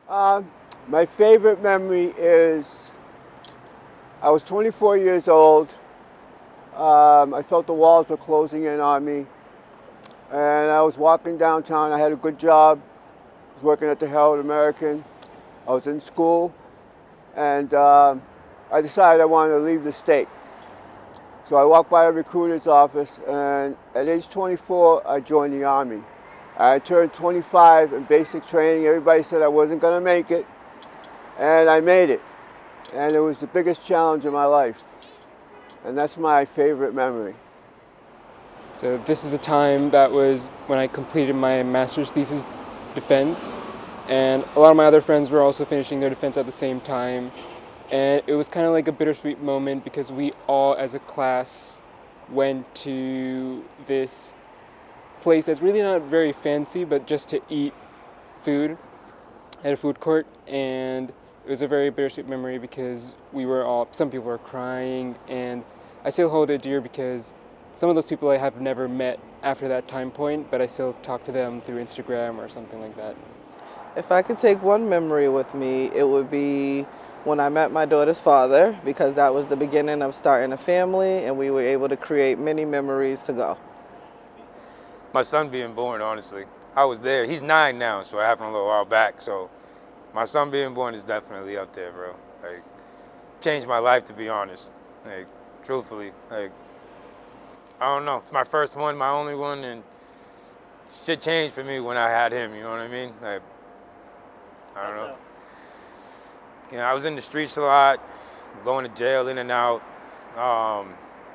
Um, my favorite memory is I was 24 years old. I felt the walls were closing in on me, and I was walking downtown. I had a good job. I was working at the Herald American. I was in school, and I decided I wanted to leave the state. So I walked by a recruiter's office, and at age 24, I joined the Army. I turned 25 in basic training. Everybody said I wasn't going to make it, and I made it. And it was the biggest challenge of my life. And that's my favorite memory. So this is a time that was when I completed my master's thesis defense, and a lot of my other friends were also finishing their defense at the same time. And it was kind of like a bittersweet moment because we all as a class went to this place that's really not very fancy, but just to eat food at a food court. And it was a very bittersweet memory because some people were crying, and I still hold it dear because some of those people I have never met after that time point, but I still talk to them through Instagram or something like that. If I could take one memory with me, it would be when I met my daughter's father, because that was the beginning of starting a family, and we were able to create many memories to go. My son being born, honestly. I was there. He's 9 now, so it happened a little while back. So my son being born is definitely up there, bro. Like, changed my life, to be honest. Like, truthfully. Like, I don't know. It's my first one, my only one, and shit changed for me when I had him, you know what I mean? Like, I don't know. I was in the streets a lot, going to jail in and out.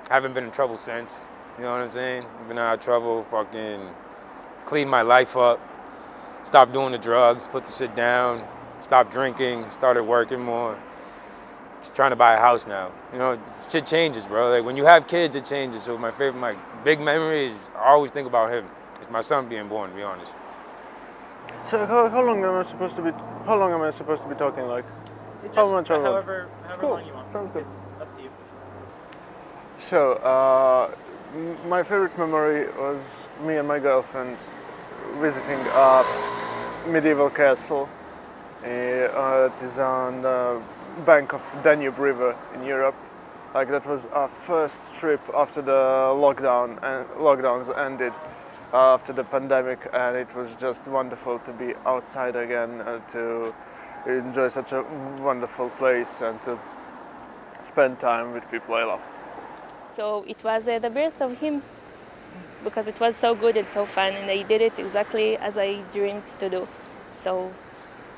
Haven't been in trouble since. You know what I'm saying? Been out of trouble, fucking cleaned my life up, stopped doing the drugs, put the shit down, stopped drinking, started working more. Just trying to buy a house now. You know, shit changes, bro. Like when you have kids, it changes. So my big memory is I always think about him. It's my son being born, to be honest. So how long am I supposed to be? How long am I supposed to be talking? Like, how much? However Cool. long you want. Sounds good. It's up to you. So, my favorite memory was me and my girlfriend visiting a medieval castle that is on the bank of Danube River in Europe. Like that was our first trip after the lockdowns ended after the pandemic, and it was just wonderful to be outside again, to enjoy such a wonderful place and to spend time with people I love. So it was the birth of him because it was so good and so fun, and I did it exactly as I dreamed to do. So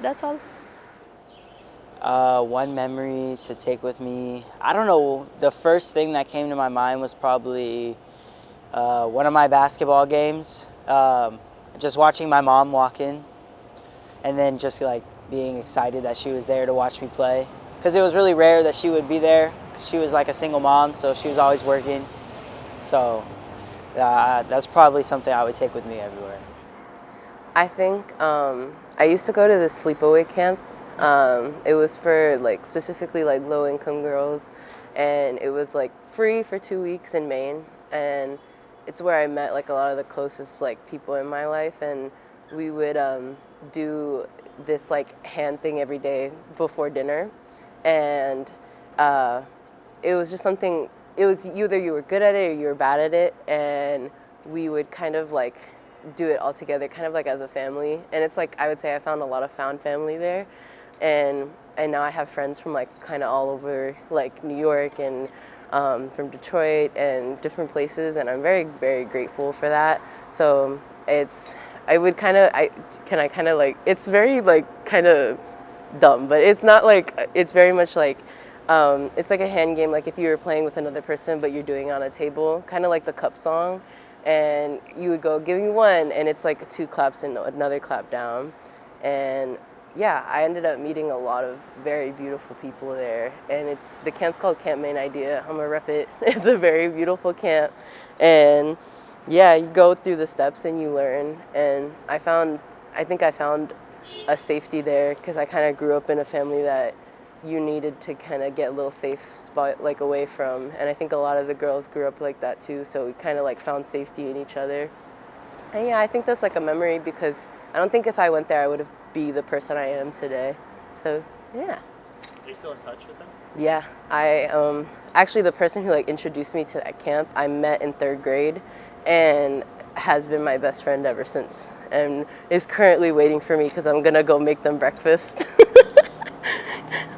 that's all. One memory to take with me, I don't know, the first thing that came to my mind was probably one of my basketball games. Just watching my mom walk in and then just like being excited that she was there to watch me play. Because it was really rare that she would be there. She was like a single mom, so she was always working. So that's probably something I would take with me everywhere. I think I used to go to this sleepaway camp. It was for like specifically like low-income girls, and it was like free for 2 weeks in Maine, and it's where I met like a lot of the closest like people in my life, and we would do this like hand thing every day before dinner, and it was just something. It was either you were good at it or you were bad at it, and we would kind of like do it all together, kind of like as a family. And it's like I would say I found a lot of found family there, and now I have friends from like kind of all over like New York and from Detroit and different places, and I'm very, very grateful for that. So it's it's very like kind of dumb, but it's not like, it's very much like it's like a hand game, like if you were playing with another person but you're doing it on a table, kind of like the cup song, and you would go give me one and it's like 2 claps and another clap down. And yeah, I ended up meeting a lot of very beautiful people there, and the camp's called Camp Maine Idea. I'm gonna rep it. It's a very beautiful camp, and yeah, you go through the steps and you learn. And I think I found a safety there because I kind of grew up in a family that you needed to kind of get a little safe spot like away from, and I think a lot of the girls grew up like that too, so we kind of like found safety in each other. And yeah, I think that's like a memory because I don't think if I went there I would have be the person I am today. So yeah. Are you still in touch with them? Yeah, I actually the person who like introduced me to that camp I met in 3rd grade, and has been my best friend ever since, and is currently waiting for me because I'm gonna go make them breakfast.